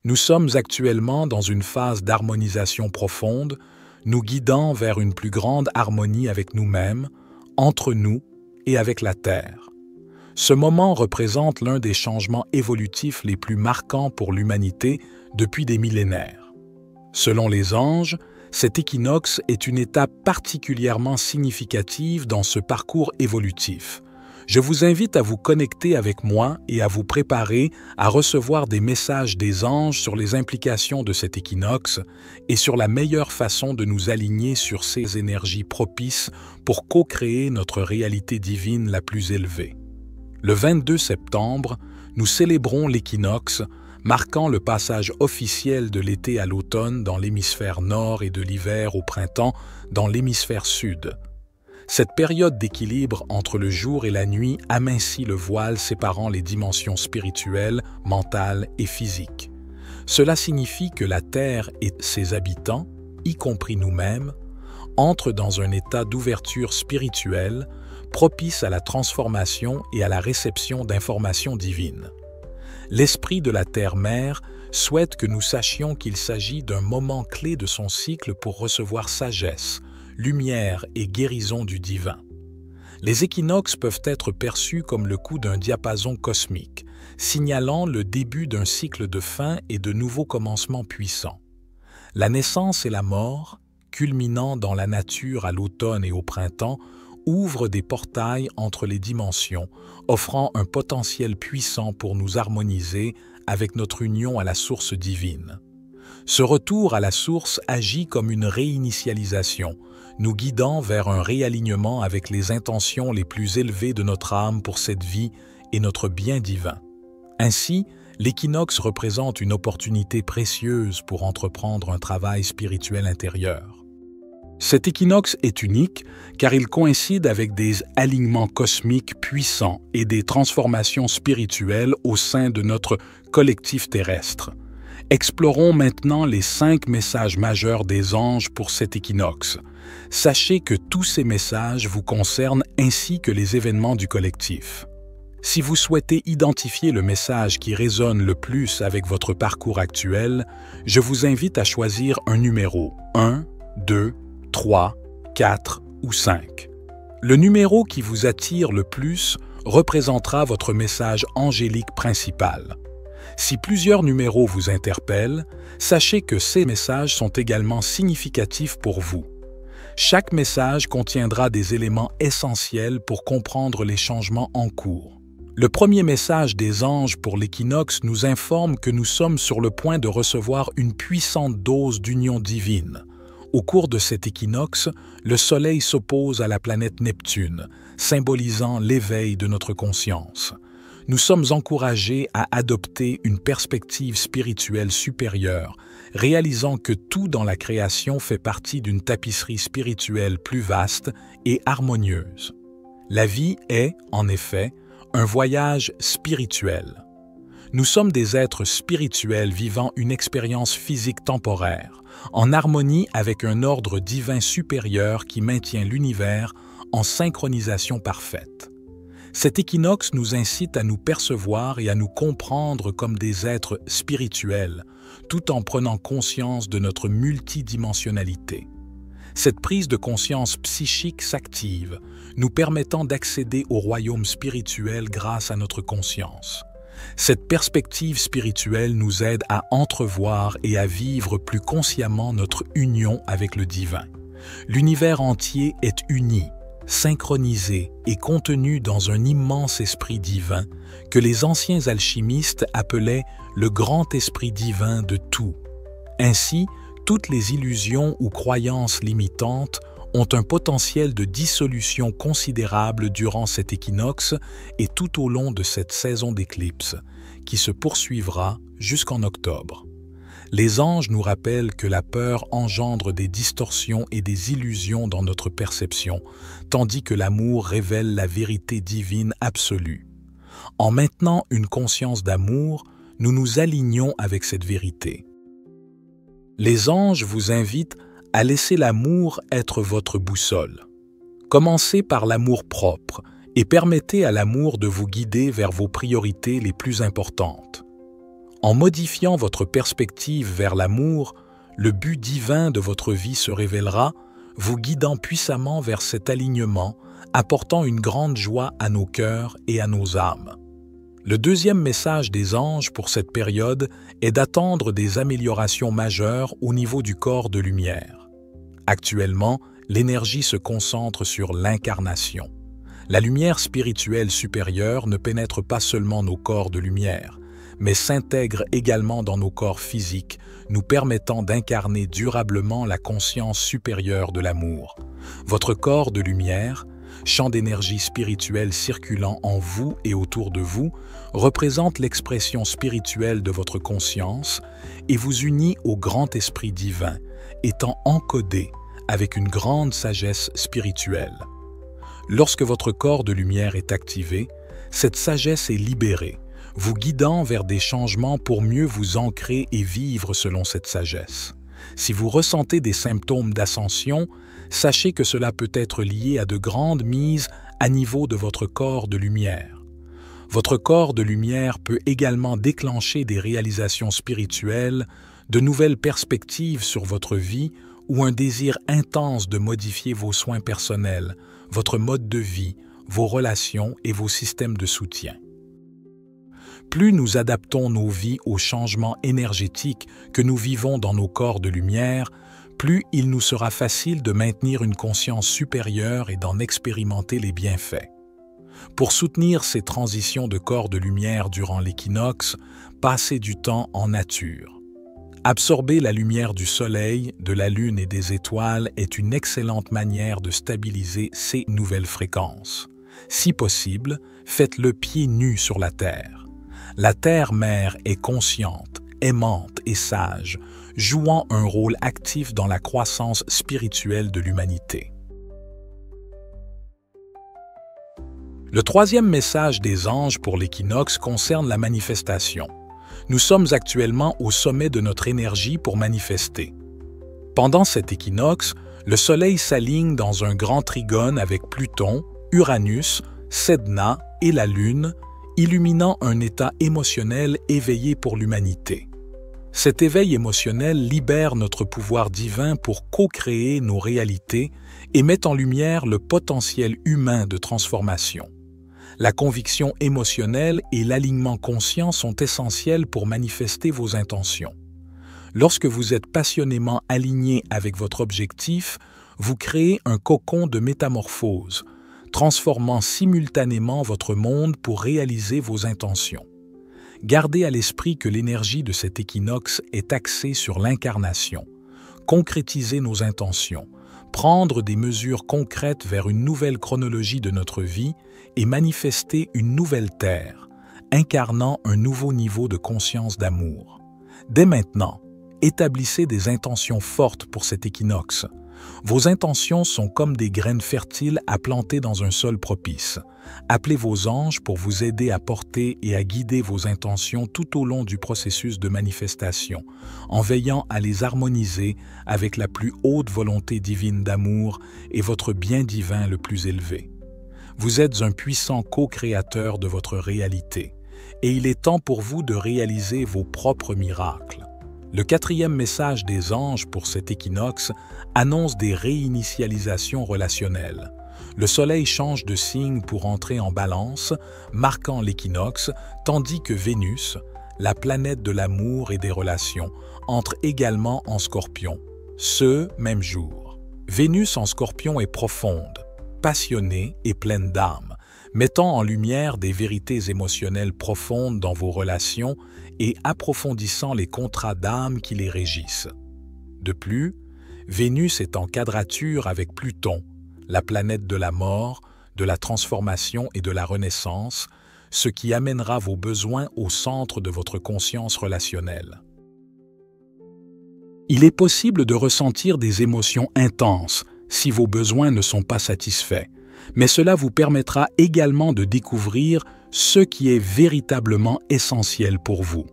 Nous sommes actuellement dans une phase d'harmonisation profonde, nous guidant vers une plus grande harmonie avec nous-mêmes, entre nous et avec la Terre. Ce moment représente l'un des changements évolutifs les plus marquants pour l'humanité depuis des millénaires. Selon les anges, cet équinoxe est une étape particulièrement significative dans ce parcours évolutif. Je vous invite à vous connecter avec moi et à vous préparer à recevoir des messages des anges sur les implications de cet équinoxe et sur la meilleure façon de nous aligner sur ces énergies propices pour co-créer notre réalité divine la plus élevée. Le 22 septembre, nous célébrons l'équinoxe, marquant le passage officiel de l'été à l'automne dans l'hémisphère nord et de l'hiver au printemps dans l'hémisphère sud. Cette période d'équilibre entre le jour et la nuit amincit le voile séparant les dimensions spirituelles, mentales et physiques. Cela signifie que la Terre et ses habitants, y compris nous-mêmes, entrent dans un état d'ouverture spirituelle propice à la transformation et à la réception d'informations divines. L'esprit de la Terre-Mère souhaite que nous sachions qu'il s'agit d'un moment clé de son cycle pour recevoir sagesse, lumière et guérison du divin. Les équinoxes peuvent être perçus comme le coup d'un diapason cosmique, signalant le début d'un cycle de fin et de nouveaux commencements puissants. La naissance et la mort, culminant dans la nature à l'automne et au printemps, ouvrent des portails entre les dimensions, offrant un potentiel puissant pour nous harmoniser avec notre union à la source divine. Ce retour à la source agit comme une réinitialisation, nous guidant vers un réalignement avec les intentions les plus élevées de notre âme pour cette vie et notre bien divin. Ainsi, l'équinoxe représente une opportunité précieuse pour entreprendre un travail spirituel intérieur. Cet équinoxe est unique car il coïncide avec des alignements cosmiques puissants et des transformations spirituelles au sein de notre collectif terrestre. Explorons maintenant les 5 messages majeurs des anges pour cet équinoxe. Sachez que tous ces messages vous concernent ainsi que les événements du collectif. Si vous souhaitez identifier le message qui résonne le plus avec votre parcours actuel, je vous invite à choisir un numéro 1, 2, 3, 4 ou 5. Le numéro qui vous attire le plus représentera votre message angélique principal. Si plusieurs numéros vous interpellent, sachez que ces messages sont également significatifs pour vous. Chaque message contiendra des éléments essentiels pour comprendre les changements en cours. Le premier message des anges pour l'équinoxe nous informe que nous sommes sur le point de recevoir une puissante dose d'union divine. Au cours de cet équinoxe, le Soleil s'oppose à la planète Neptune, symbolisant l'éveil de notre conscience. Nous sommes encouragés à adopter une perspective spirituelle supérieure, réalisant que tout dans la création fait partie d'une tapisserie spirituelle plus vaste et harmonieuse. La vie est, en effet, un voyage spirituel. Nous sommes des êtres spirituels vivant une expérience physique temporaire, en harmonie avec un ordre divin supérieur qui maintient l'univers en synchronisation parfaite. Cet équinoxe nous incite à nous percevoir et à nous comprendre comme des êtres spirituels, tout en prenant conscience de notre multidimensionnalité. Cette prise de conscience psychique s'active, nous permettant d'accéder au royaume spirituel grâce à notre conscience. Cette perspective spirituelle nous aide à entrevoir et à vivre plus consciemment notre union avec le divin. L'univers entier est uni, synchronisé et contenu dans un immense esprit divin que les anciens alchimistes appelaient le grand esprit divin de tout. Ainsi, toutes les illusions ou croyances limitantes ont un potentiel de dissolution considérable durant cet équinoxe et tout au long de cette saison d'éclipse, qui se poursuivra jusqu'en octobre. Les anges nous rappellent que la peur engendre des distorsions et des illusions dans notre perception, tandis que l'amour révèle la vérité divine absolue. En maintenant une conscience d'amour, nous nous alignons avec cette vérité. Les anges vous invitent à laisser l'amour être votre boussole. Commencez par l'amour propre et permettez à l'amour de vous guider vers vos priorités les plus importantes. En modifiant votre perspective vers l'amour, le but divin de votre vie se révélera, vous guidant puissamment vers cet alignement, apportant une grande joie à nos cœurs et à nos âmes. Le deuxième message des anges pour cette période est d'attendre des améliorations majeures au niveau du corps de lumière. Actuellement, l'énergie se concentre sur l'incarnation. La lumière spirituelle supérieure ne pénètre pas seulement nos corps de lumière, mais s'intègre également dans nos corps physiques, nous permettant d'incarner durablement la conscience supérieure de l'amour. Votre corps de lumière, champ d'énergie spirituelle circulant en vous et autour de vous, représente l'expression spirituelle de votre conscience et vous unit au grand esprit divin, étant encodé avec une grande sagesse spirituelle. Lorsque votre corps de lumière est activé, cette sagesse est libérée, vous guidant vers des changements pour mieux vous ancrer et vivre selon cette sagesse. Si vous ressentez des symptômes d'ascension, sachez que cela peut être lié à de grandes mises à niveau de votre corps de lumière. Votre corps de lumière peut également déclencher des réalisations spirituelles, de nouvelles perspectives sur votre vie ou un désir intense de modifier vos soins personnels, votre mode de vie, vos relations et vos systèmes de soutien. Plus nous adaptons nos vies aux changements énergétiques que nous vivons dans nos corps de lumière, plus il nous sera facile de maintenir une conscience supérieure et d'en expérimenter les bienfaits. Pour soutenir ces transitions de corps de lumière durant l'équinoxe, passez du temps en nature. Absorber la lumière du soleil, de la lune et des étoiles est une excellente manière de stabiliser ces nouvelles fréquences. Si possible, faites-le pieds nus sur la terre. La Terre-Mère est consciente, aimante et sage, jouant un rôle actif dans la croissance spirituelle de l'humanité. Le troisième message des anges pour l'équinoxe concerne la manifestation. Nous sommes actuellement au sommet de notre énergie pour manifester. Pendant cet équinoxe, le Soleil s'aligne dans un grand trigone avec Pluton, Uranus, Sedna et la Lune, illuminant un état émotionnel éveillé pour l'humanité. Cet éveil émotionnel libère notre pouvoir divin pour co-créer nos réalités et met en lumière le potentiel humain de transformation. La conviction émotionnelle et l'alignement conscient sont essentiels pour manifester vos intentions. Lorsque vous êtes passionnément aligné avec votre objectif, vous créez un cocon de métamorphose, transformant simultanément votre monde pour réaliser vos intentions. Gardez à l'esprit que l'énergie de cet équinoxe est axée sur l'incarnation, concrétiser nos intentions, prendre des mesures concrètes vers une nouvelle chronologie de notre vie et manifester une nouvelle terre, incarnant un nouveau niveau de conscience d'amour. Dès maintenant, établissez des intentions fortes pour cet équinoxe. Vos intentions sont comme des graines fertiles à planter dans un sol propice. Appelez vos anges pour vous aider à porter et à guider vos intentions tout au long du processus de manifestation, en veillant à les harmoniser avec la plus haute volonté divine d'amour et votre bien divin le plus élevé. Vous êtes un puissant co-créateur de votre réalité, et il est temps pour vous de réaliser vos propres miracles. Le quatrième message des anges pour cet équinoxe annonce des réinitialisations relationnelles. Le Soleil change de signe pour entrer en Balance, marquant l'équinoxe, tandis que Vénus, la planète de l'amour et des relations, entre également en Scorpion, ce même jour. Vénus en Scorpion est profonde, passionnée et pleine d'âme, mettant en lumière des vérités émotionnelles profondes dans vos relations et approfondissant les contrats d'âme qui les régissent. De plus, Vénus est en quadrature avec Pluton, la planète de la mort, de la transformation et de la renaissance, ce qui amènera vos besoins au centre de votre conscience relationnelle. Il est possible de ressentir des émotions intenses si vos besoins ne sont pas satisfaits, mais cela vous permettra également de découvrir ce qui est véritablement essentiel pour vous.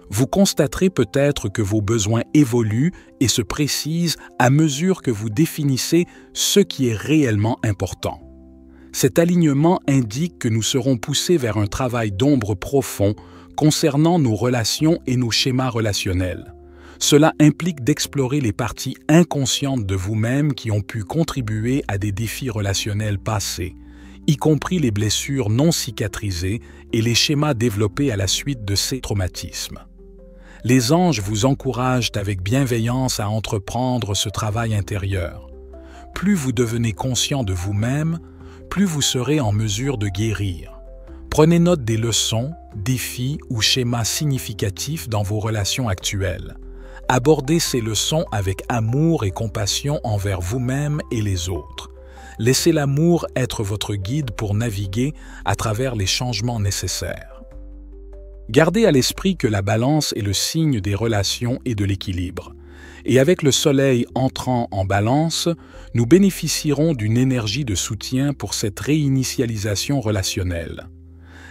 Vous constaterez peut-être que vos besoins évoluent et se précisent à mesure que vous définissez ce qui est réellement important. Cet alignement indique que nous serons poussés vers un travail d'ombre profond, concernant nos relations et nos schémas relationnels. Cela implique d'explorer les parties inconscientes de vous-même qui ont pu contribuer à des défis relationnels passés, y compris les blessures non cicatrisées et les schémas développés à la suite de ces traumatismes. Les anges vous encouragent avec bienveillance à entreprendre ce travail intérieur. Plus vous devenez conscient de vous-même, plus vous serez en mesure de guérir. Prenez note des leçons, défis ou schémas significatifs dans vos relations actuelles. Abordez ces leçons avec amour et compassion envers vous-même et les autres. Laissez l'amour être votre guide pour naviguer à travers les changements nécessaires. Gardez à l'esprit que la balance est le signe des relations et de l'équilibre. Et avec le soleil entrant en balance, nous bénéficierons d'une énergie de soutien pour cette réinitialisation relationnelle.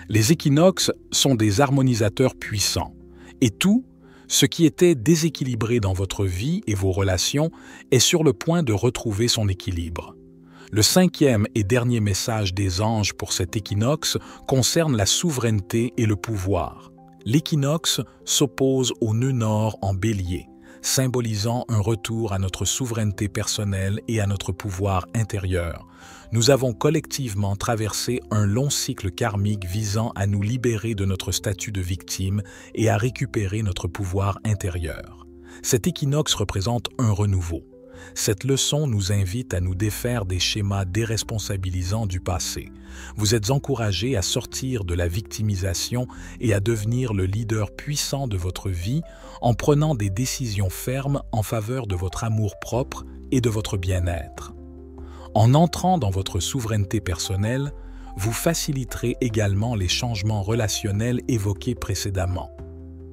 Les équinoxes sont des harmonisateurs puissants, et tout ce qui était déséquilibré dans votre vie et vos relations est sur le point de retrouver son équilibre. Le 5e et dernier message des anges pour cet équinoxe concerne la souveraineté et le pouvoir. L'équinoxe s'oppose au nœud nord en Bélier, symbolisant un retour à notre souveraineté personnelle et à notre pouvoir intérieur. Nous avons collectivement traversé un long cycle karmique visant à nous libérer de notre statut de victime et à récupérer notre pouvoir intérieur. Cet équinoxe représente un renouveau. Cette leçon nous invite à nous défaire des schémas déresponsabilisants du passé. Vous êtes encouragés à sortir de la victimisation et à devenir le leader puissant de votre vie en prenant des décisions fermes en faveur de votre amour-propre et de votre bien-être. En entrant dans votre souveraineté personnelle, vous faciliterez également les changements relationnels évoqués précédemment.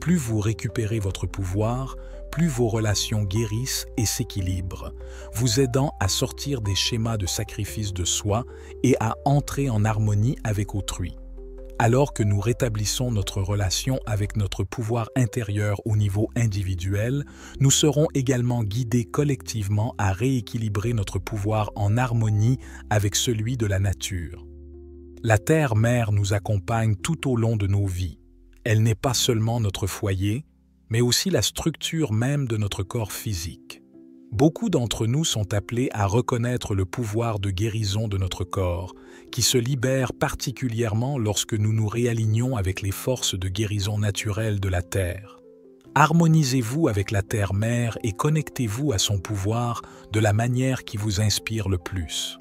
Plus vous récupérez votre pouvoir, plus vos relations guérissent et s'équilibrent, vous aidant à sortir des schémas de sacrifice de soi et à entrer en harmonie avec autrui. Alors que nous rétablissons notre relation avec notre pouvoir intérieur au niveau individuel, nous serons également guidés collectivement à rééquilibrer notre pouvoir en harmonie avec celui de la nature. La Terre-Mère nous accompagne tout au long de nos vies. Elle n'est pas seulement notre foyer, mais aussi la structure même de notre corps physique. Beaucoup d'entre nous sont appelés à reconnaître le pouvoir de guérison de notre corps, qui se libère particulièrement lorsque nous nous réalignons avec les forces de guérison naturelle de la Terre. Harmonisez-vous avec la Terre-Mère et connectez-vous à son pouvoir de la manière qui vous inspire le plus.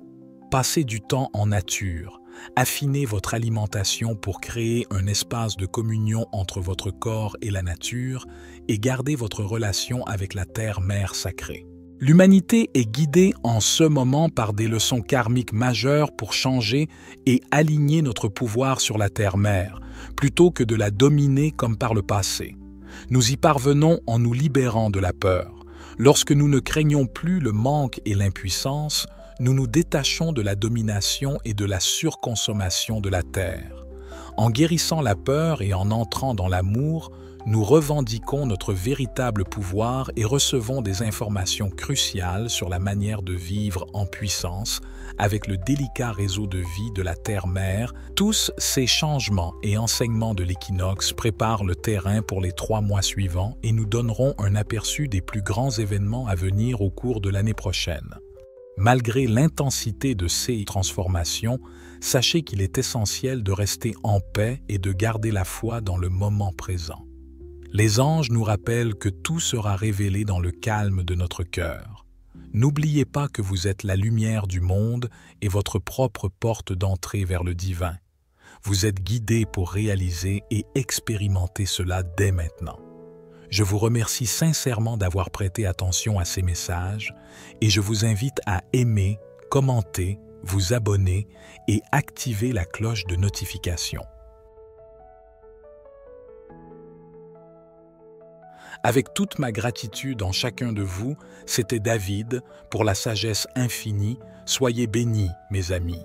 Passez du temps en nature. Affinez votre alimentation pour créer un espace de communion entre votre corps et la nature et gardez votre relation avec la Terre-Mère sacrée. L'humanité est guidée en ce moment par des leçons karmiques majeures pour changer et aligner notre pouvoir sur la Terre-Mère, plutôt que de la dominer comme par le passé. Nous y parvenons en nous libérant de la peur. Lorsque nous ne craignons plus le manque et l'impuissance, nous nous détachons de la domination et de la surconsommation de la terre. En guérissant la peur et en entrant dans l'amour, nous revendiquons notre véritable pouvoir et recevons des informations cruciales sur la manière de vivre en puissance avec le délicat réseau de vie de la Terre-Mère. Tous ces changements et enseignements de l'équinoxe préparent le terrain pour les 3 mois suivants et nous donneront un aperçu des plus grands événements à venir au cours de l'année prochaine. Malgré l'intensité de ces transformations, sachez qu'il est essentiel de rester en paix et de garder la foi dans le moment présent. Les anges nous rappellent que tout sera révélé dans le calme de notre cœur. N'oubliez pas que vous êtes la lumière du monde et votre propre porte d'entrée vers le divin. Vous êtes guidés pour réaliser et expérimenter cela dès maintenant. Je vous remercie sincèrement d'avoir prêté attention à ces messages et je vous invite à aimer, commenter, vous abonner et activer la cloche de notification. Avec toute ma gratitude en chacun de vous, c'était David pour la sagesse infinie. Soyez bénis, mes amis.